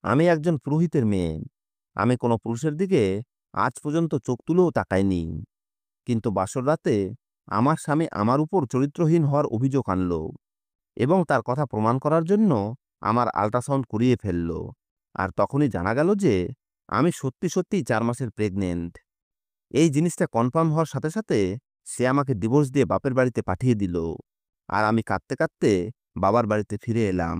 আমি একজন পুরোহিতের মেয়ে। আমি কোনো পুরুষের দিকে আজ পর্যন্ত চোখ তুলেও তাকাইনি। কিন্তু বাসর রাতে আমার স্বামী আমার উপর চরিত্রহীন হওয়ার অভিযোগ আনল এবং তার কথা প্রমাণ করার জন্য আমার আল্ট্রাসাউন্ড করিয়ে ফেলল। আর তখনই জানা গেল যে আমি সত্যি সত্যিই 4 মাসের প্রেগনেন্ট। এই জিনিসটা কনফার্ম হওয়ার সাথে সাথে সে আমাকে ডিভোর্স দিয়ে বাপের বাড়িতে পাঠিয়ে দিল। আর আমি কাঁদতে কাঁদতে বাবার বাড়িতে ফিরে এলাম।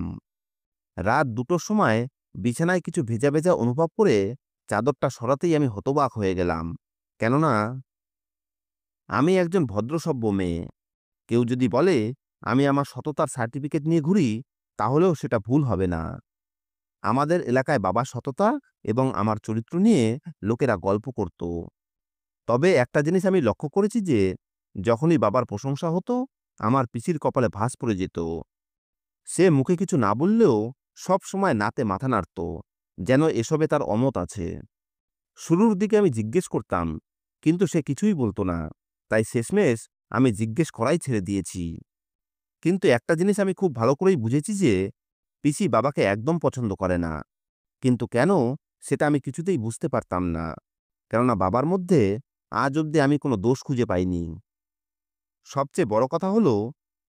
রাত 2টোর সময় বিছানায় কিছু ভেজা ভেজা অনুভব করে চাদরটা সরাতেই আমি হতবাক হয়ে গেলাম। কেননা আমি একজন ভদ্রসভ্য মেয়ে। কেউ যদি বলে আমি আমার সততার সার্টিফিকেট নিয়ে ঘুরি, তাহলেও সেটা ভুল হবে না। আমাদের এলাকায় বাবার সততা এবং আমার চরিত্র নিয়ে লোকেরা গল্প করত। তবে একটা জিনিস আমি লক্ষ্য করেছি যে যখনই বাবার প্রশংসা হতো, আমার পিসির কপালে ভাঁজ পড়ে যেত। সে মুখে কিছু না বললেও সব সময় নাতে মাথা নাড়ত, যেন এসবে তার অমত আছে। শুরুর দিকে আমি জিজ্ঞেস করতাম, কিন্তু সে কিছুই বলতো না। তাই শেষমেশ আমি জিজ্ঞেস করাই ছেড়ে দিয়েছি। কিন্তু একটা জিনিস আমি খুব ভালো করেই বুঝেছি যে পিসি বাবাকে একদম পছন্দ করে না। কিন্তু কেন, সেটা আমি কিছুতেই বুঝতে পারতাম না। কেননা বাবার মধ্যে আজ অব্দি আমি কোনো দোষ খুঁজে পাইনি। সবচেয়ে বড় কথা হলো,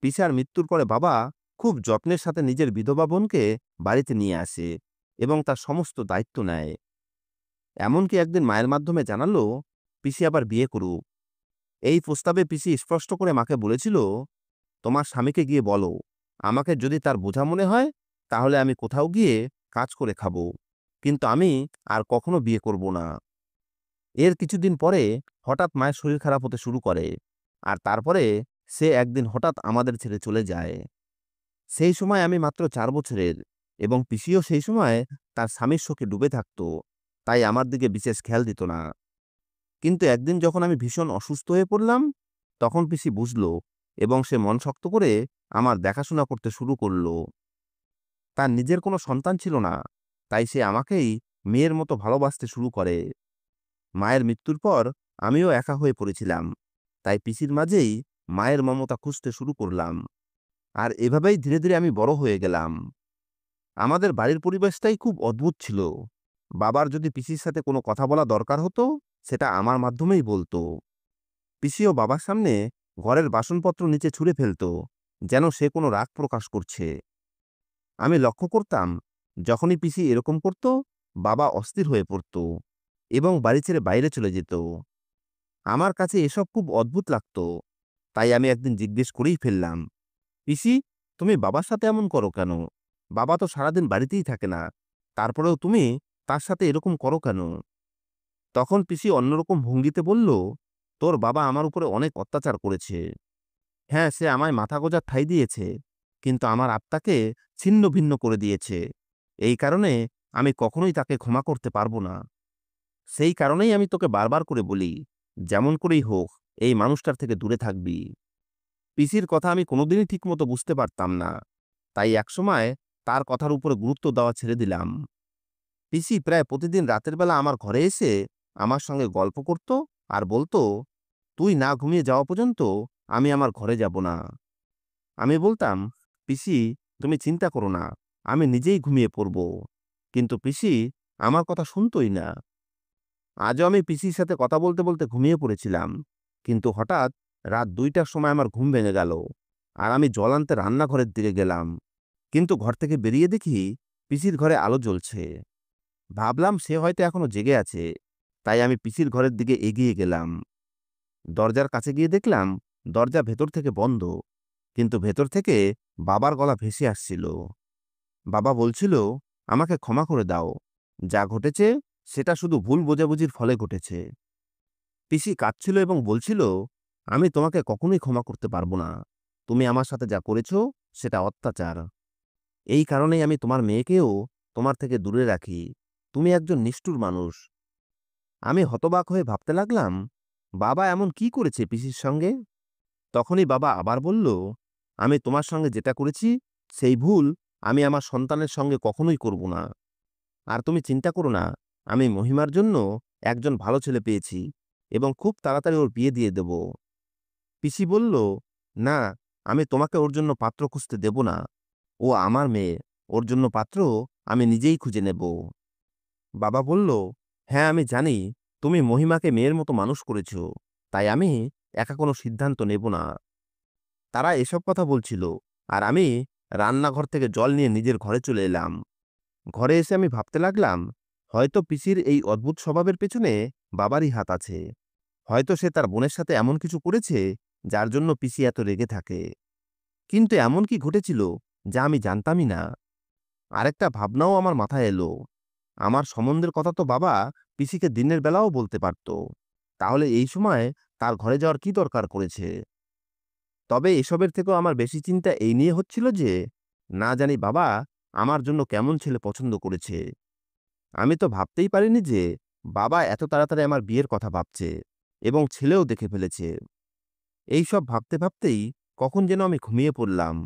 পিসার মৃত্যুর পরে বাবা খুব যত্নের সাথে নিজের বিধবা বোনকে বাড়িতে নিয়ে আসে এবং তার সমস্ত দায়িত্ব নেয়। এমনকি একদিন মায়ের মাধ্যমে জানালো পিসি আবার বিয়ে করুক। এই প্রস্তাবে পিসি স্পষ্ট করে মাকে বলেছিল, তোমার স্বামীকে গিয়ে বলো, আমাকে যদি তার বোঝা মনে হয় তাহলে আমি কোথাও গিয়ে কাজ করে খাবো, কিন্তু আমি আর কখনো বিয়ে করব না। এর কিছুদিন পরে হঠাৎ মায়ের শরীর খারাপ হতে শুরু করে। আর তারপরে সে একদিন হঠাৎ আমাদের ছেড়ে চলে যায়। সেই সময় আমি মাত্র 4 বছরের এবং পিসিও সেই সময় তার স্বামীর শোকে ডুবে থাকত। তাই আমার দিকে বিশেষ খেয়াল দিত না। কিন্তু একদিন যখন আমি ভীষণ অসুস্থ হয়ে পড়লাম, তখন পিসি বুঝলো এবং সে মন শক্ত করে আমার দেখাশোনা করতে শুরু করলো। তার নিজের কোনো সন্তান ছিল না, তাই সে আমাকেই মেয়ের মতো ভালোবাসতে শুরু করে। মায়ের মৃত্যুর পর আমিও একা হয়ে পড়েছিলাম। তাই পিসির মাঝেই মায়ের মমতা খুঁজতে শুরু করলাম। আর এভাবেই ধীরে ধীরে আমি বড় হয়ে গেলাম। আমাদের বাড়ির পরিবেশটাই খুব অদ্ভুত ছিল। বাবার যদি পিসির সাথে কোনো কথা বলা দরকার হতো, সেটা আমার মাধ্যমেই বলতো। পিসিও বাবার সামনে ঘরের বাসনপত্র নিচে ছুঁড়ে ফেলতো, যেন সে কোনো রাগ প্রকাশ করছে। আমি লক্ষ্য করতাম, যখনই পিসি এরকম করত, বাবা অস্থির হয়ে পড়ত এবং বাড়ি ছেড়ে বাইরে চলে যেত। আমার কাছে এসব খুব অদ্ভুত লাগতো। তাই আমি একদিন জিজ্ঞেস করেই ফেললাম, পিসি, তুমি বাবার সাথে এমন করো কেন? বাবা তো সারাদিন বাড়িতেই থাকে না, তারপরেও তুমি তার সাথে এরকম করো কেন? তখন পিসি অন্যরকম ভঙ্গিতে বলল, তোর বাবা আমার উপরে অনেক অত্যাচার করেছে। হ্যাঁ, সে আমায় মাথা গোঁজার ঠাঁই দিয়েছে, কিন্তু আমার আত্মাকে ছিন্ন ভিন্ন করে দিয়েছে। এই কারণে আমি কখনোই তাকে ক্ষমা করতে পারবো না। সেই কারণেই আমি তোকে বারবার করে বলি, যেমন করেই হোক এই মানুষটার থেকে দূরে থাকবি। পিসির কথা আমি কোনোদিনই ঠিকমতো বুঝতে পারতাম না। তাই একসময় তার কথার উপরে গুরুত্ব দেওয়া ছেড়ে দিলাম। পিসি প্রায় প্রতিদিন রাতের বেলা আমার ঘরে এসে আমার সঙ্গে গল্প করত আর বলতো, তুই না ঘুমিয়ে যাওয়া পর্যন্ত আমি আমার ঘরে যাব না। আমি বলতাম, পিসি, তুমি চিন্তা করো না, আমি নিজেই ঘুমিয়ে পড়ব। কিন্তু পিসি আমার কথা শুনতই না। আজও আমি পিসির সাথে কথা বলতে বলতে ঘুমিয়ে পড়েছিলাম। কিন্তু হঠাৎ রাত 2টার সময় আমার ঘুম ভেঙে গেল আর আমি জল আনতে রান্নাঘরের দিকে গেলাম। কিন্তু ঘর থেকে বেরিয়ে দেখি পিসির ঘরে আলো জ্বলছে। ভাবলাম সে হয়তো এখনো জেগে আছে। তাই আমি পিসির ঘরের দিকে এগিয়ে গেলাম। দরজার কাছে গিয়ে দেখলাম দরজা ভেতর থেকে বন্ধ, কিন্তু ভেতর থেকে বাবার গলা ভেসে আসছিল। বাবা বলছিল, আমাকে ক্ষমা করে দাও, যা ঘটেছে সেটা শুধু ভুল বোঝাবুঝির ফলে ঘটেছে। পিসি কাঁদছিল এবং বলছিল, আমি তোমাকে কখনোই ক্ষমা করতে পারবো না। তুমি আমার সাথে যা করেছো সেটা অত্যাচার। এই কারণেই আমি তোমার মেয়েকেও তোমার থেকে দূরে রাখি। তুমি একজন নিষ্ঠুর মানুষ। আমি হতবাক হয়ে ভাবতে লাগলাম, বাবা এমন কি করেছে পিসির সঙ্গে? তখনই বাবা আবার বলল, আমি তোমার সঙ্গে যেটা করেছি সেই ভুল আমি আমার সন্তানের সঙ্গে কখনোই করব না। আর তুমি চিন্তা করো না, আমি মহিমার জন্য একজন ভালো ছেলে পেয়েছি এবং খুব তাড়াতাড়ি ওর বিয়ে দিয়ে দেব। পিসি বলল, না, আমি তোমাকে ওর জন্য পাত্র খুঁজতে দেব না। ও আমার মেয়ে, ওর জন্য পাত্র আমি নিজেই খুঁজে নেব। বাবা বলল, হ্যাঁ আমি জানি তুমি মহিমাকে মেয়ের মতো মানুষ করেছ, তাই আমি একা কোনো সিদ্ধান্ত নেব না। তারা এসব কথা বলছিল, আর আমি রান্নাঘর থেকে জল নিয়ে নিজের ঘরে চলে এলাম। ঘরে এসে আমি ভাবতে লাগলাম, হয়তো পিসির এই অদ্ভুত স্বভাবের পেছনে বাবারই হাত আছে। হয়তো সে তার বোনের সাথে এমন কিছু করেছে যার জন্য পিসি এত রেগে থাকে। কিন্তু এমন কি ঘটেছিল যা আমি জানতামই না? আরেকটা ভাবনাও আমার মাথায় এলো। আমার সম্বন্ধের কথা তো বাবা পিসিকে দিনের বেলাও বলতে পারত। তাহলে এই সময় তার ঘরে যাওয়ার কি দরকার করেছে? তবে এসবের থেকেও আমার বেশি চিন্তা এই নিয়ে হচ্ছিল যে, না জানি বাবা আমার জন্য কেমন ছেলে পছন্দ করেছে। আমি তো ভাবতেই পারিনি যে বাবা এত তাড়াতাড়ি আমার বিয়ের কথা ভাবছে এবং ছেলেও দেখে ফেলেছে। এই সব ভাবতে ভাবতেই কখন যেন আমি ঘুমিয়ে পড়লাম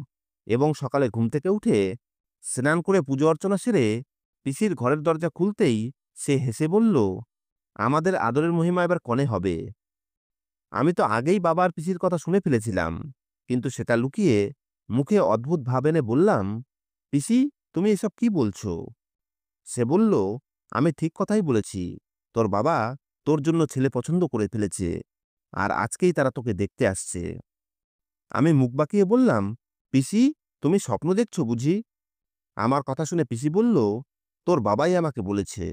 এবং সকালে ঘুম থেকে উঠে স্নান করে পুজো অর্চনা সেরে পিসির ঘরের দরজা খুলতেই সে হেসে বলল, আমাদের আদরের মহিমা এবার কনে হবে। আমি তো আগেই বাবা আর পিসির কথা শুনে ফেলেছিলাম, কিন্তু সেটা লুকিয়ে মুখে অদ্ভুত ভাব এনে বললাম, পিসি তুমি এসব কি বলছো? সে বলল, আমি ঠিক কথাই বলেছি। তোর বাবা তোর জন্য ছেলে পছন্দ করে ফেলেছে, আর আজকেই তারা তোকে দেখতে আসছে। আমি মুখ বাঁকিয়ে বললাম, পিসি তুমি স্বপ্ন দেখছো বুঝি? আমার কথা শুনে পিসি বলল, তোর বাবাই আমাকে বলেছে।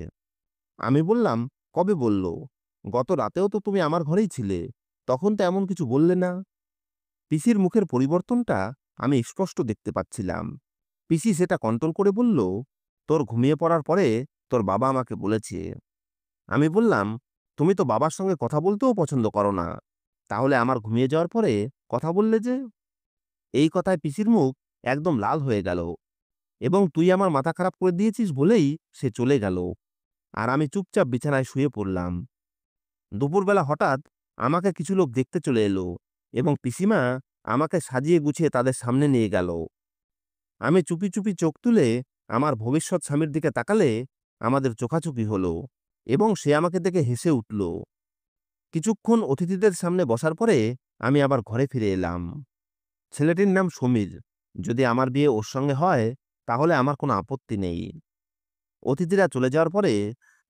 আমি বললাম, কবে বলল? গত রাতেও তো তুমি আমার ঘরেই ছিলে, তখন তো এমন কিছু বললে না। পিসির মুখের পরিবর্তনটা আমি স্পষ্ট দেখতে পাচ্ছিলাম। পিসি সেটা কন্ট্রোল করে বলল, তোর ঘুমিয়ে পড়ার পরে তোর বাবা আমাকে বলেছে। আমি বললাম, তুমি তো বাবার সঙ্গে কথা বলতেও পছন্দ করো না, তাহলে আমার ঘুমিয়ে যাওয়ার পরে কথা বললে যে? এই কথায় পিসির মুখ একদম লাল হয়ে গেল এবং তুই আমার মাথা খারাপ করে দিয়েছিস বলেই সে চলে গেল। আর আমি চুপচাপ বিছানায় শুয়ে পড়লাম। দুপুরবেলা হঠাৎ আমাকে কিছু লোক দেখতে চলে এলো এবং পিসিমা আমাকে সাজিয়ে গুছিয়ে তাদের সামনে নিয়ে গেল। আমি চুপি চুপি চোখ তুলে আমার ভবিষ্যৎ স্বামীর দিকে তাকালে আমাদের চোখাচোখি হলো এবং সে আমাকে দেখে হেসে উঠল। কিছুক্ষণ অতিথিদের সামনে বসার পরে আমি আবার ঘরে ফিরে এলাম। ছেলেটির নাম সমীর। যদি আমার বিয়ে ওর সঙ্গে হয় তাহলে আমার কোনো আপত্তি নেই। অতিথিরা চলে যাওয়ার পরে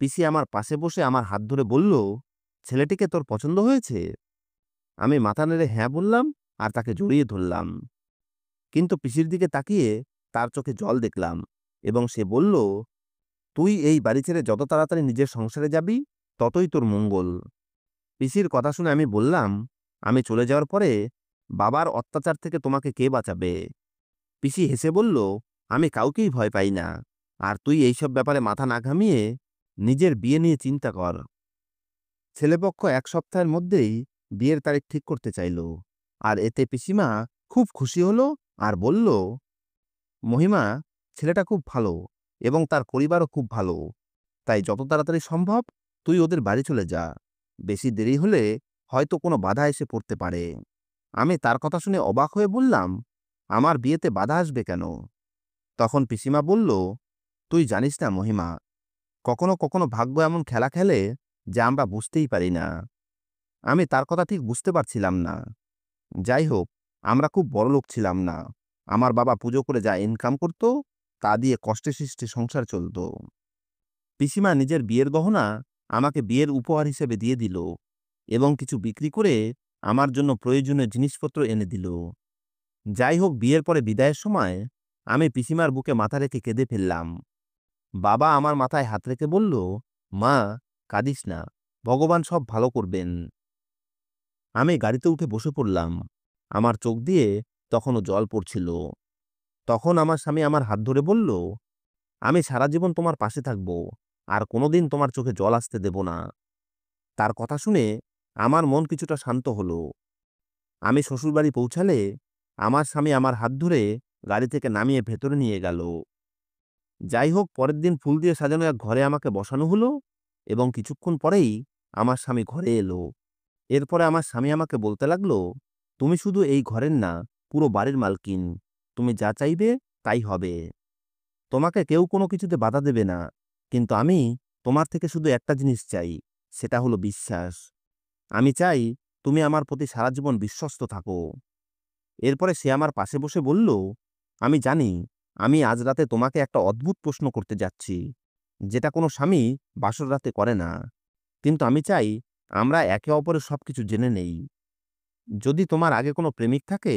পিসি আমার পাশে বসে আমার হাত ধরে বলল, ছেলেটিকে তোর পছন্দ হয়েছে? আমি মাথা নেড়ে হ্যাঁ বললাম আর তাকে জড়িয়ে ধরলাম। কিন্তু পিসির দিকে তাকিয়ে তার চোখে জল দেখলাম এবং সে বলল, তুই এই বাড়ি ছেড়ে যত তাড়াতাড়ি নিজের সংসারে যাবি ততই তোর মঙ্গল। পিসির কথা শুনে আমি বললাম, আমি চলে যাওয়ার পরে বাবার অত্যাচার থেকে তোমাকে কে বাঁচাবে? পিসি হেসে বলল, আমি কাউকেই ভয় পাই না, আর তুই এইসব ব্যাপারে মাথা না ঘামিয়ে নিজের বিয়ে নিয়ে চিন্তা কর। ছেলেপক্ষ ১ সপ্তাহের মধ্যেই বিয়ের তারিখ ঠিক করতে চাইল, আর এতে পিসিমা খুব খুশি হলো আর বলল, মহিমা ছেলেটা খুব ভালো এবং তার পরিবারও খুব ভালো, তাই যত তাড়াতাড়ি সম্ভব তুই ওদের বাড়ি চলে যা। বেশি দেরি হলে হয়তো কোনো বাধা এসে পড়তে পারে। আমি তার কথা শুনে অবাক হয়ে বললাম, আমার বিয়েতে বাধা আসবে কেন? তখন পিসিমা বলল, তুই জানিস না মহিমা, কখনো কখনো ভাগ্য এমন খেলা খেলে যা আমরা বুঝতেই পারি না। আমি তার কথা ঠিক বুঝতে পারছিলাম না। যাই হোক, আমরা খুব বড়লোক ছিলাম না। আমার বাবা পুজো করে যা ইনকাম করত তা দিয়ে কষ্টে সৃষ্টে সংসার চলত। পিসিমা নিজের বিয়ের গহনা আমাকে বিয়ের উপহার হিসেবে দিয়ে দিল এবং কিছু বিক্রি করে আমার জন্য প্রয়োজনীয় জিনিসপত্র এনে দিল। যাই হোক, বিয়ের পরে বিদায়ের সময় আমি পিসিমার বুকে মাথা রেখে কেঁদে ফেললাম। বাবা আমার মাথায় হাত রেখে বলল, মা কাঁদিস না, ভগবান সব ভালো করবেন। আমি গাড়িতে উঠে বসে পড়লাম। আমার চোখ দিয়ে তখনও জল পড়ছিল। তখন আমার স্বামী আমার হাত ধরে বলল, আমি সারা জীবন তোমার পাশে থাকব, আর কোনোদিন তোমার চোখে জল আসতে দেব না। তার কথা শুনে আমার মন কিছুটা শান্ত হলো। আমি শ্বশুরবাড়ি পৌঁছালে আমার স্বামী আমার হাত ধরে গাড়ি থেকে নামিয়ে ভেতরে নিয়ে গেল। যাই হোক, পরের দিন ফুল দিয়ে সাজানো এক ঘরে আমাকে বসানো হলো এবং কিছুক্ষণ পরেই আমার স্বামী ঘরে এলো। এরপরে আমার স্বামী আমাকে বলতে লাগলো, তুমি শুধু এই ঘরের না, পুরো বাড়ির মালকিন। তুমি যা চাইবে তাই হবে। তোমাকে কেউ কোনো কিছুতে বাধা দেবে না, কিন্তু আমি তোমার থেকে শুধু একটা জিনিস চাই, সেটা হলো বিশ্বাস। আমি চাই তুমি আমার প্রতি সারা জীবন বিশ্বস্ত থাকো। এরপরে সে আমার পাশে বসে বলল, আমি জানি আমি আজ রাতে তোমাকে একটা অদ্ভুত প্রশ্ন করতে যাচ্ছি, যেটা কোনো স্বামী বাসর রাতে করে না। কিন্তু আমি চাই আমরা একে অপরের সবকিছু জেনে নেই। যদি তোমার আগে কোনো প্রেমিক থাকে,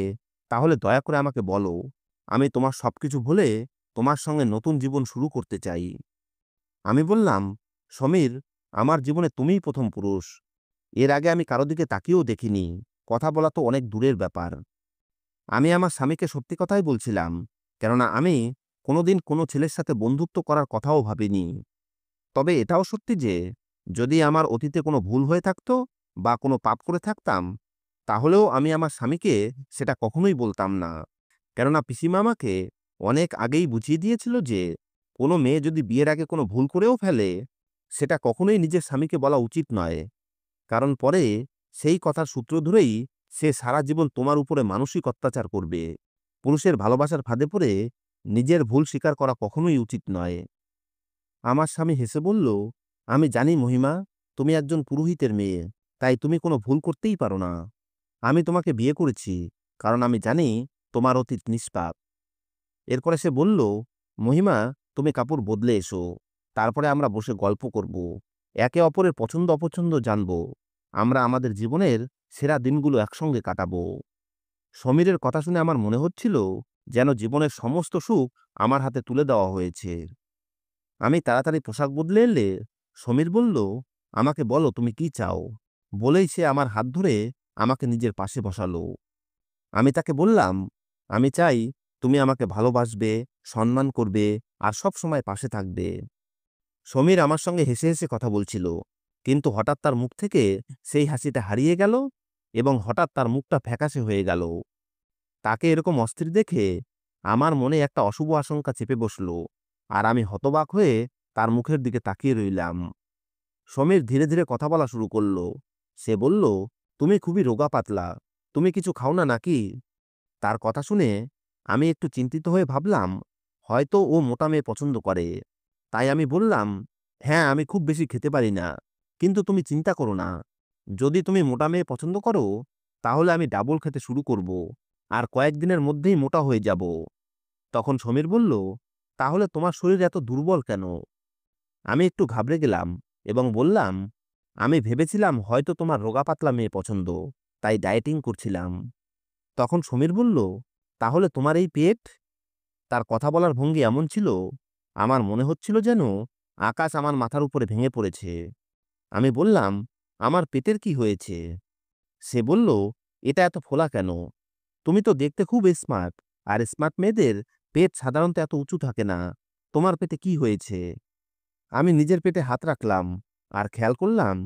তাহলে দয়া করে আমাকে বলো। আমি তোমার সবকিছু ভুলে তোমার সঙ্গে নতুন জীবন শুরু করতে চাই। আমি বললাম, সমীর, আমার জীবনে তুমিই প্রথম পুরুষ। এর আগে আমি কারো দিকে তাকিয়েও দেখিনি। কথা বলা তো অনেক দূরের ব্যাপার। আমি আমার স্বামীকে সত্যি কথাই বলছিলাম, কেননা আমি কোনোদিন কোনো ছেলের সাথে বন্ধুত্ব করার কথাও ভাবিনি। তবে এটাও সত্যি যে যদি আমার অতীতে কোনো ভুল হয়ে থাকতো বা কোনো পাপ করে থাকতাম, তাহলেও আমি আমার স্বামীকে সেটা কখনোই বলতাম না। কেননা পিসিমা আমাকে অনেক আগেই বুঝিয়ে দিয়েছিল যে কোনো মেয়ে যদি বিয়ের আগে কোনো ভুল করেও ফেলে, সেটা কখনোই নিজের স্বামীকে বলা উচিত নয়। কারণ পরে সেই কথার সূত্র ধরেই সে সারা জীবন তোমার উপরে মানসিক অত্যাচার করবে। পুরুষের ভালোবাসার ফাঁদে পড়ে নিজের ভুল স্বীকার করা কখনোই উচিত নয়। আমার স্বামী হেসে বলল, আমি জানি মহিমা, তুমি একজন পুরোহিতের মেয়ে, তাই তুমি কোনো ভুল করতেই পারো না। আমি তোমাকে বিয়ে করেছি কারণ আমি জানি তোমার অতীত নিষ্পাপ। এরপরে সে বলল, মহিমা, তুমি কাপড় বদলে এসো, তারপরে আমরা বসে গল্প করব, একে অপরের পছন্দ অপছন্দ জানব, আমরা আমাদের জীবনের সেরা দিনগুলো একসঙ্গে কাটাবো। সমীরের কথা শুনে আমার মনে হচ্ছিল যেন জীবনের সমস্ত সুখ আমার হাতে তুলে দেওয়া হয়েছে। আমি তাড়াতাড়ি পোশাক বদলে এলে সমীর বলল, আমাকে বলো তুমি কি চাও। বলেই সে আমার হাত ধরে আমাকে নিজের পাশে বসালো। আমি তাকে বললাম, আমি চাই তুমি আমাকে ভালোবাসবে, সম্মান করবে আর সব সময় পাশে থাকবে। সমীর আমার সঙ্গে হেসে হেসে কথা বলছিল, কিন্তু হঠাৎ তার মুখ থেকে সেই হাসিটা হারিয়ে গেল এবং হঠাৎ তার মুখটা ফ্যাকাশে হয়ে গেল। তাকে এরকম অস্থির দেখে আমার মনে একটা অশুভ আশঙ্কা চেপে বসল, আর আমি হতবাক হয়ে তার মুখের দিকে তাকিয়ে রইলাম। সমীর ধীরে ধীরে কথা বলা শুরু করল। সে বলল, তুমি খুবই রোগা পাতলা, তুমি কিছু খাও না নাকি? তার কথা শুনে আমি একটু চিন্তিত হয়ে ভাবলাম, হয়তো ও মোটা মেয়ে পছন্দ করে। তাই আমি বললাম, হ্যাঁ, আমি খুব বেশি খেতে পারি না, কিন্তু তুমি চিন্তা করো না। যদি তুমি মোটা মেয়ে পছন্দ করো, তাহলে আমি ডাবল খেতে শুরু করব আর কয়েকদিনের মধ্যেই মোটা হয়ে যাব। তখন সমীর বলল, তাহলে তোমার শরীর এত দুর্বল কেন? আমি একটু ঘাবড়ে গেলাম এবং বললাম, আমি ভেবেছিলাম হয়তো তোমার রোগা পাতলা মেয়ে পছন্দ, তাই ডায়েটিং করছিলাম। তখন সমীর বলল, তাহলে তোমার এই পেট? তার কথা বলার ভঙ্গি এমন ছিল, আমার মনে হচ্ছিল যেন আকাশ আমার মাথার উপরে ভেঙে পড়েছে। আমি বললাম, আমার পেটের কি হয়েছে? সে বলল, এটা এত ফোলা কেন? তুমি তো দেখতে খুব স্মার্ট, আর স্মার্ট মেয়েদের পেট সাধারণত এত উঁচু থাকে না। তোমার পেটে কি হয়েছে? আমি নিজের পেটে হাত রাখলাম আর খেয়াল করলাম,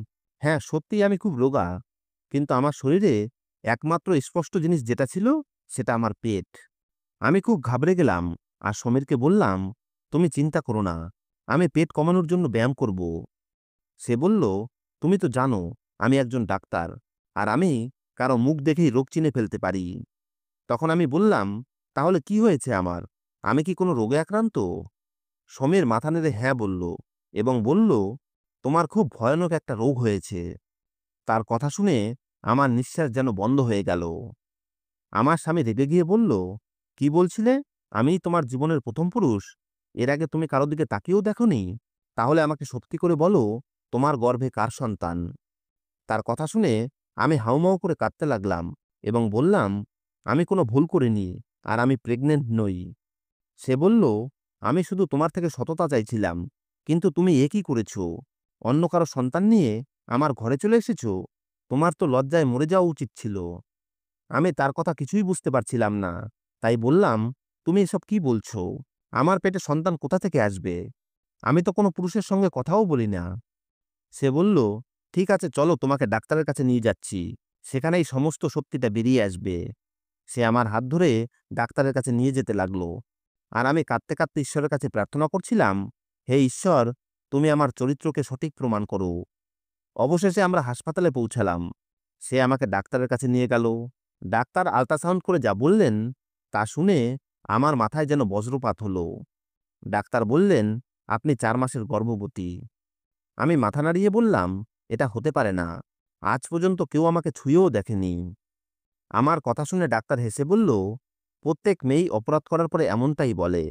হ্যাঁ, সত্যিই আমি খুব রোগা, কিন্তু আমার শরীরে একমাত্র স্পষ্ট জিনিস যেটা ছিল, সেটা আমার পেট। আমি খুব ঘাবড়ে গেলাম আর সমীরকে বললাম, তুমি চিন্তা করো না, আমি পেট কমানোর জন্য ব্যায়াম করব। সে বলল, তুমি তো জানো আমি একজন ডাক্তার, আর আমি কারো মুখ দেখেই রোগ চিনে ফেলতে পারি। তখন আমি বললাম, তাহলে কি হয়েছে আমার? আমি কি কোনো রোগে আক্রান্ত? সমীর মাথা নেড়ে হ্যাঁ বলল এবং বলল, তোমার খুব ভয়ানক একটা রোগ হয়েছে। তার কথা শুনে আমার নিঃশ্বাস যেন বন্ধ হয়ে গেল। আমার স্বামী রেগে গিয়ে বলল, কি বলছিলে? আমিই তোমার জীবনের প্রথম পুরুষ? এর আগে তুমি কারো দিকে তাকিয়েও দেখোনি? তাহলে আমাকে সত্যি করে বলো, তোমার গর্ভে কার সন্তান? তার কথা শুনে আমি হাউমাউ করে কাঁদতে লাগলাম এবং বললাম, আমি কোনো ভুল করিনি, আর আমি প্রেগনেন্ট নই। সে বলল, আমি শুধু তোমার থেকে সততা চাইছিলাম, কিন্তু তুমি এ কি করেছ? অন্য কারো সন্তান নিয়ে আমার ঘরে চলে এসেছ? তোমার তো লজ্জায় মরে যাওয়া উচিত ছিল। আমি তার কথা কিছুই বুঝতে পারছিলাম না। তাই বললাম, তুমি এসব কি বলছো? আমার পেটে সন্তান কোথা থেকে আসবে? আমি তো কোনো পুরুষের সঙ্গে কথাও বলি না। সে বলল, ঠিক আছে, চলো, তোমাকে ডাক্তারের কাছে নিয়ে যাচ্ছি, সেখানেই সমস্ত সত্যিটা বেরিয়ে আসবে। সে আমার হাত ধরে ডাক্তারের কাছে নিয়ে যেতে লাগলো, আর আমি কাঁদতে কাঁদতে ঈশ্বরের কাছে প্রার্থনা করছিলাম, হে ঈশ্বর, তুমি আমার চরিত্রকে সঠিক প্রমাণ করো। অবশেষে আমরা হাসপাতালে পৌঁছালাম। সে আমাকে ডাক্তারের কাছে নিয়ে গেল। ডাক্তার আল্ট্রাসাউন্ড করে যা বললেন, তা শুনে আমার মাথায় যেন বজ্রপাত হলো। ডাক্তার বললেন, আপনি 4 মাসের গর্ভবতী। আমি মাথা নাড়িয়ে বললাম, এটা হতে পারে না, আজ পর্যন্ত কেউ আমাকে ছুঁয়েও দেখেনি। আমার কথা শুনে ডাক্তার হেসে বলল, প্রত্যেক মেয়েই অপরাধ করার পরে এমনটাই বলে।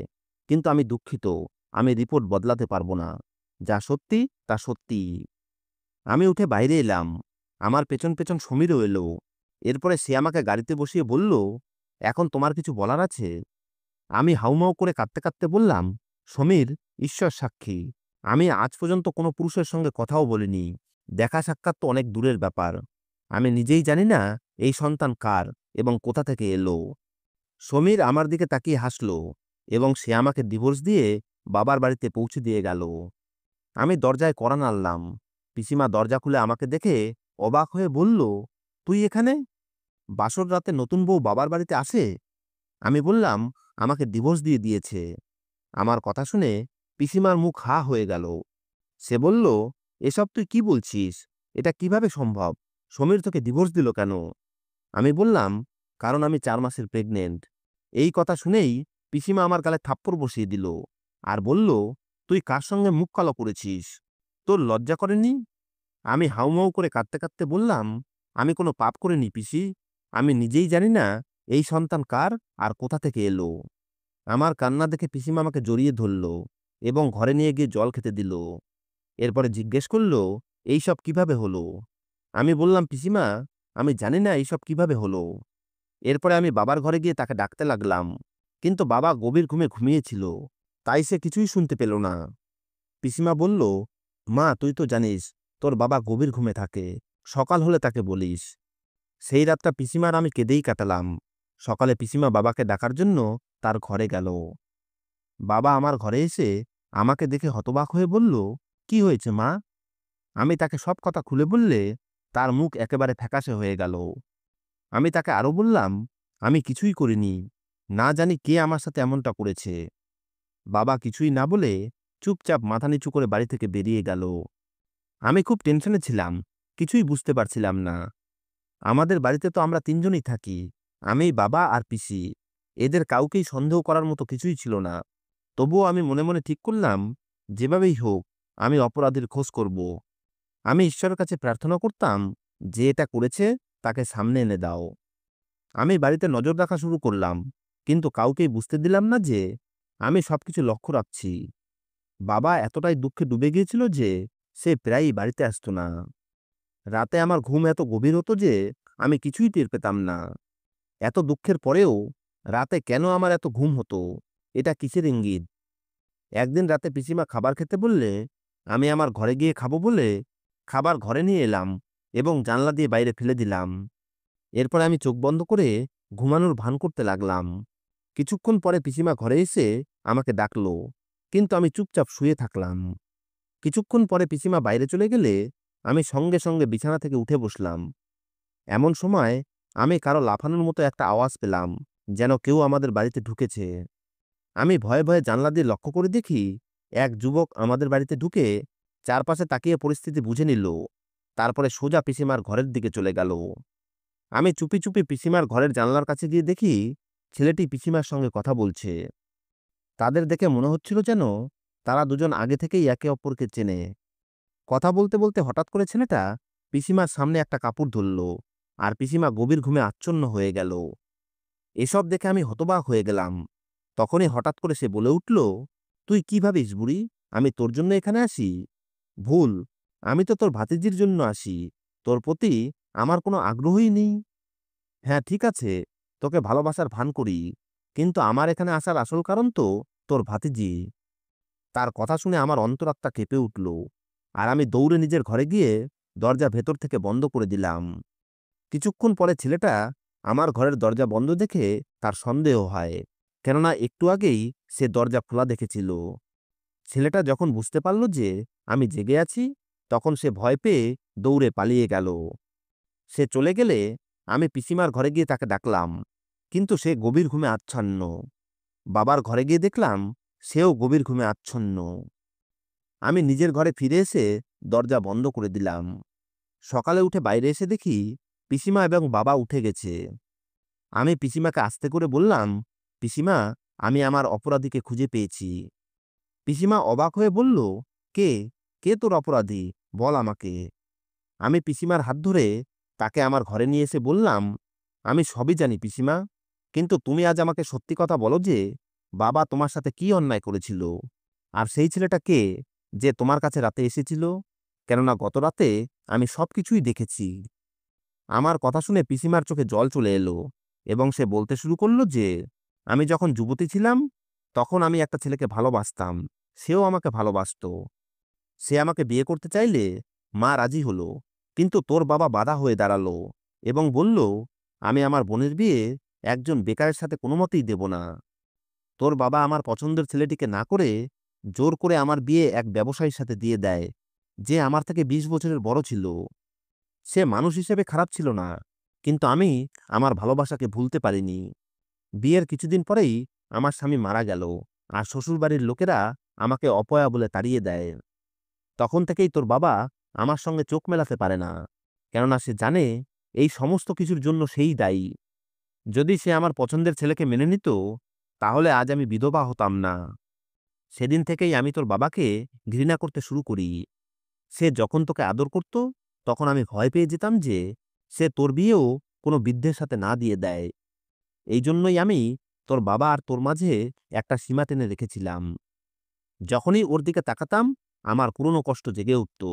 কিন্তু আমি দুঃখিত, আমি রিপোর্ট বদলাতে পারবো না। যা সত্যি তা সত্যি। আমি উঠে বাইরে এলাম। আমার পেছন পেছন সমীরও এলো। এরপরে সে আমাকে গাড়িতে বসিয়ে বলল, এখন তোমার কিছু বলার আছে? আমি হাউমাউ করে কাঁদতে কাঁদতে বললাম, সমীর, ঈশ্বর সাক্ষী, আমি আজ পর্যন্ত কোনো পুরুষের সঙ্গে কথাও বলিনি। দেখা সাক্ষাৎ তো অনেক দূরের ব্যাপার। আমি নিজেই জানি না এই সন্তান কার এবং কোথা থেকে এলো। সমীর আমার দিকে তাকিয়ে হাসল এবং সে আমাকে ডিভোর্স দিয়ে বাবার বাড়িতে পৌঁছে দিয়ে গেল। আমি দরজায় কড়া নাড়লাম। পিসিমা দরজা খুলে আমাকে দেখে অবাক হয়ে বলল, তুই এখানে? বাসর রাতে নতুন বউ বাবার বাড়িতে আসে? আমি বললাম, আমাকে ডিভোর্স দিয়ে দিয়েছে। আমার কথা শুনে পিসিমার মুখ হা হয়ে গেল। সে বলল, এসব তুই কি বলছিস? এটা কিভাবে সম্ভব? সমীর তোকে ডিভোর্স দিল কেন? আমি বললাম, কারণ আমি 4 মাসের প্রেগনেন্ট। এই কথা শুনেই পিসিমা আমার গালে থাপ্পড় বসিয়ে দিল আর বলল, তুই কার সঙ্গে মুখ কালো করেছিস? তোর লজ্জা করেনি? আমি হাউমাউ করে কাঁদতে কাঁদতে বললাম, আমি কোনো পাপ করিনি পিসি। আমি নিজেই জানি না এই সন্তান কার আর কোথা থেকে এলো। আমার কান্না দেখে পিসিমা আমাকে জড়িয়ে ধরল এবং ঘরে নিয়ে গিয়ে জল খেতে দিল। এরপরে জিজ্ঞেস করল, এইসব কিভাবে হলো? আমি বললাম, পিসিমা, আমি জানি না এইসব কিভাবে হলো। এরপরে আমি বাবার ঘরে গিয়ে তাকে ডাকতে লাগলাম, কিন্তু বাবা গভীর ঘুমে ঘুমিয়েছিল, তাই সে কিছুই শুনতে পেল না। পিসিমা বলল, মা, তুই তো জানিস তোর বাবা গভীর ঘুমে থাকে, সকাল হলে তাকে বলিস। সেই রাতটা পিসিমার আমি কেঁদেই কাটালাম। সকালে পিসিমা বাবাকে ডাকার জন্য তার ঘরে গেল। বাবা আমার ঘরে এসে আমাকে দেখে হতবাক হয়ে বলল, কি হয়েছে মা? আমি তাকে সব কথা খুলে বললে তার মুখ একেবারে ফ্যাকাশে হয়ে গেল। আমি তাকে আরো বললাম, আমি কিছুই করিনি, না জানি কে আমার সাথে এমনটা করেছে। বাবা কিছুই না বলে চুপচাপ মাথা নিচু করে বাড়ি থেকে বেরিয়ে গেল। আমি খুব টেনশনে ছিলাম, কিছুই বুঝতে পারছিলাম না। আমাদের বাড়িতে তো আমরা 3 জনই থাকি, আমি, বাবা আর পিসি। এদের কাউকেই সন্দেহ করার মতো কিছুই ছিল না। তবুও আমি মনে মনে ঠিক করলাম, যেভাবেই হোক আমি অপরাধীর খোঁজ করব। আমি ঈশ্বরের কাছে প্রার্থনা করতাম, যে এটা করেছে তাকে সামনে এনে দাও। আমি বাড়িতে নজর রাখা শুরু করলাম, কিন্তু কাউকেই বুঝতে দিলাম না যে আমি সবকিছু লক্ষ্য রাখছি। বাবা এতটাই দুঃখে ডুবে গিয়েছিল যে সে প্রায়ই বাড়িতে আসতো না। রাতে আমার ঘুম এত গভীর হতো যে আমি কিছুই টের পেতাম না। এত দুঃখের পরেও রাতে কেন আমার এত ঘুম হতো? এটা কিসের ইঙ্গিত? একদিন রাতে পিসিমা খাবার খেতে বললে আমি আমার ঘরে গিয়ে খাবো বলে খাবার ঘরে নিয়ে এলাম এবং জানলা দিয়ে বাইরে ফেলে দিলাম। এরপর আমি চোখ বন্ধ করে ঘুমানোর ভান করতে লাগলাম। কিছুক্ষণ পরে পিসিমা ঘরে এসে আমাকে ডাকলো, কিন্তু আমি চুপচাপ শুয়ে থাকলাম। কিছুক্ষণ পরে পিসিমা বাইরে চলে গেলে আমি সঙ্গে সঙ্গে বিছানা থেকে উঠে বসলাম। এমন সময় আমি কারো লাফানোর মতো একটা আওয়াজ পেলাম, যেন কেউ আমাদের বাড়িতে ঢুকেছে। আমি ভয়ে ভয়ে জানলা দিয়ে লক্ষ্য করে দেখি এক যুবক আমাদের বাড়িতে ঢুকে চারপাশে তাকিয়ে পরিস্থিতি বুঝে নিল। তারপরে সোজা পিসিমার ঘরের দিকে চলে গেল। আমি চুপি চুপি পিসিমার ঘরের জানলার কাছে গিয়ে দেখি ছেলেটি পিসিমার সঙ্গে কথা বলছে। তাদের দেখে মনে হচ্ছিল যেন তারা দুজন আগে থেকেই একে অপরকে চেনে। কথা বলতে বলতে হঠাৎ করে ছেলেটা পিসিমার সামনে একটা কাপড় ধরল আর পিসিমা গভীর ঘুমে আচ্ছন্ন হয়ে গেল। এসব দেখে আমি হতবাক হয়ে গেলাম। তখনই হঠাৎ করে সে বলে উঠল, তুই কি ভাবিস বুড়ি, আমি তোর জন্য এখানে আসি? ভুল, আমি তো তোর ভাতিজির জন্য আসি। তোর প্রতি আমার কোনো আগ্রহই নেই। হ্যাঁ, ঠিক আছে, তোকে ভালোবাসার ভান করি, কিন্তু আমার এখানে আসার আসল কারণ তো তোর ভাতিজি। তার কথা শুনে আমার অন্তরাত্মা কেঁপে উঠল আর আমি দৌড়ে নিজের ঘরে গিয়ে দরজা ভেতর থেকে বন্ধ করে দিলাম। কিছুক্ষণ পরে ছেলেটা আমার ঘরের দরজা বন্ধ দেখে তার সন্দেহ হয়, কেননা একটু আগেই সে দরজা খোলা দেখেছিল। ছেলেটা যখন বুঝতে পারল যে আমি জেগে আছি, তখন সে ভয় পেয়ে দৌড়ে পালিয়ে গেল। সে চলে গেলে আমি পিসিমার ঘরে গিয়ে তাকে ডাকলাম, কিন্তু সে গভীর ঘুমে আচ্ছন্ন। বাবার ঘরে গিয়ে দেখলাম সেও গভীর ঘুমে আচ্ছন্ন। আমি নিজের ঘরে ফিরে এসে দরজা বন্ধ করে দিলাম। সকালে উঠে বাইরে এসে দেখি পিসিমা এবং বাবা উঠে গেছে। আমি পিসিমাকে আস্তে করে বললাম, পিসিমা, আমি আমার অপরাধীকে খুঁজে পেয়েছি। পিসিমা অবাক হয়ে বলল, কে? কে তোর অপরাধী? বল আমাকে। আমি পিসিমার হাত ধরে তাকে আমার ঘরে নিয়ে এসে বললাম, আমি সবই জানি পিসিমা। কিন্তু তুমি আজ আমাকে সত্যি কথা বলো যে বাবা তোমার সাথে কি অন্যায় করেছিল, আর সেই ছেলেটা কে যে তোমার কাছে রাতে এসেছিল? কেননা গত রাতে আমি সবকিছুই দেখেছি। আমার কথা শুনে পিসিমার চোখে জল চলে এলো এবং সে বলতে শুরু করলো যে আমি যখন যুবতী ছিলাম তখন আমি একটা ছেলেকে ভালোবাসতাম, সেও আমাকে ভালোবাসতো। সে আমাকে বিয়ে করতে চাইলে মা রাজি হলো, কিন্তু তোর বাবা বাধা হয়ে দাঁড়ালো এবং বলল আমি আমার বোনের বিয়ে একজন বেকারের সাথে কোনো মতেই দেব না। তোর বাবা আমার পছন্দের ছেলেটিকে না করে জোর করে আমার বিয়ে এক ব্যবসায়ীর সাথে দিয়ে দেয়, যে আমার থেকে ২০ বছরের বড় ছিল। সে মানুষ হিসেবে খারাপ ছিল না, কিন্তু আমি আমার ভালোবাসাকে ভুলতে পারিনি। বিয়ের কিছুদিন পরেই আমার স্বামী মারা গেল, আর শ্বশুরবাড়ির লোকেরা আমাকে অপয়া বলে তাড়িয়ে দেয়। তখন থেকেই তোর বাবা আমার সঙ্গে চোখ মেলাতে পারে না, কেননা সে জানে এই সমস্ত কিছুর জন্য সেই দায়ী। যদি সে আমার পছন্দের ছেলেকে মেনে নিত, তাহলে আজ আমি বিধবা হতাম না। সেদিন থেকেই আমি তোর বাবাকে ঘৃণা করতে শুরু করি। সে যখন তোকে আদর করত, তখন আমি ভয় পেয়ে যেতাম যে সে তোর বিয়েও কোনো বৃদ্ধের সাথে না দিয়ে দেয়। এই জন্যই আমি তোর বাবা আর তোর মাঝে একটা সীমা টেনে রেখেছিলাম। যখনই ওর দিকে তাকাতাম আমার পুরনো কষ্ট জেগে উঠত।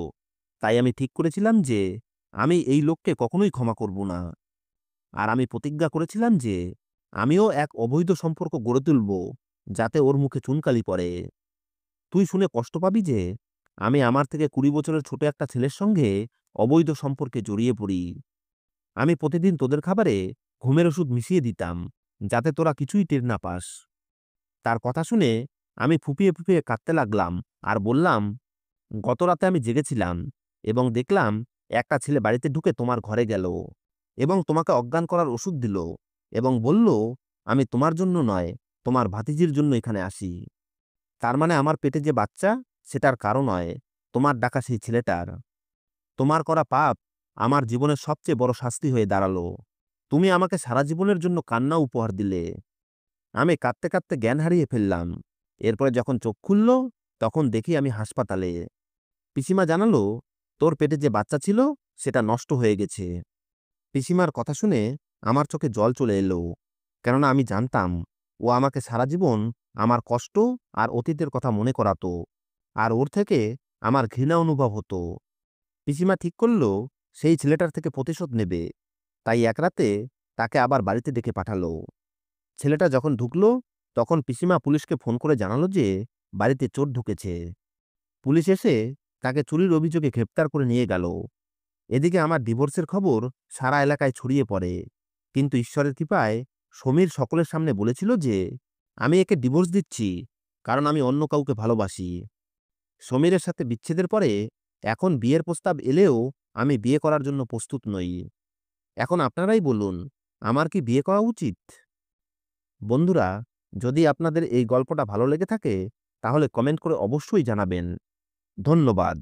তাই আমি ঠিক করেছিলাম যে আমি এই লোককে কখনোই ক্ষমা করব না। আর আমি প্রতিজ্ঞা করেছিলাম যে আমিও এক অবৈধ সম্পর্ক গড়ে তুলব, যাতে ওর মুখে চুনকালি পড়ে। তুই শুনে কষ্ট পাবি যে আমি আমার থেকে ২০ বছরের ছোট একটা ছেলের সঙ্গে অবৈধ সম্পর্কে জড়িয়ে পড়ি। আমি প্রতিদিন তোদের খাবারে ঘুমের ওষুধ মিশিয়ে দিতাম, যাতে তোরা কিছুই টের না পাস। তার কথা শুনে আমি ফুঁপিয়ে ফুঁপিয়ে কাঁদতে লাগলাম আর বললাম, গত রাতে আমি জেগেছিলাম এবং দেখলাম একটা ছেলে বাড়িতে ঢুকে তোমার ঘরে গেল এবং তোমাকে অজ্ঞান করার ওষুধ দিল এবং বলল আমি তোমার জন্য নয়, তোমার ভাতিজির জন্য এখানে আসি। তার মানে আমার পেটে যে বাচ্চা, সেটার কারো নয়, তোমার ডাকা সেই ছেলেটার। তোমার করা পাপ আমার জীবনের সবচেয়ে বড় শাস্তি হয়ে দাঁড়ালো। তুমি আমাকে সারা জীবনের জন্য কান্না উপহার দিলে। আমি কাঁদতে কাঁদতে জ্ঞান হারিয়ে ফেললাম। এরপরে যখন চোখ খুলল, তখন দেখি আমি হাসপাতালে। পিসিমা জানালো তোর পেটে যে বাচ্চা ছিল সেটা নষ্ট হয়ে গেছে। পিসিমার কথা শুনে আমার চোখে জল চলে এলো, কেননা আমি জানতাম ও আমাকে সারা জীবন আমার কষ্ট আর অতীতের কথা মনে করাতো, আর ওর থেকে আমার ঘৃণা অনুভব হতো। পিসিমা ঠিক করল সেই ছেলেটার থেকে প্রতিশোধ নেবে। তাই এক রাতে তাকে আবার বাড়িতে ডেকে পাঠালো। ছেলেটা যখন ঢুকলো, তখন পিসিমা পুলিশকে ফোন করে জানালো যে বাড়িতে চোর ঢুকেছে। পুলিশ এসে তাকে চুরির অভিযোগে গ্রেপ্তার করে নিয়ে গেল। এদিকে আমার ডিভোর্সের খবর সারা এলাকায় ছড়িয়ে পড়ে, কিন্তু ঈশ্বরের কৃপায় সমীর সকলের সামনে বলেছিল যে আমি একে ডিভোর্স দিচ্ছি, কারণ আমি অন্য কাউকে ভালোবাসি। সমীরের সাথে বিচ্ছেদের পরে এখন বিয়ের প্রস্তাব এলেও আমি বিয়ে করার জন্য প্রস্তুত নই। এখন আপনারাই বলুন, আমার কি বিয়ে করা উচিত? বন্ধুরা, যদি আপনাদের এই গল্পটা ভালো লেগে থাকে, তাহলে কমেন্ট করে অবশ্যই জানাবেন। ধন্যবাদ।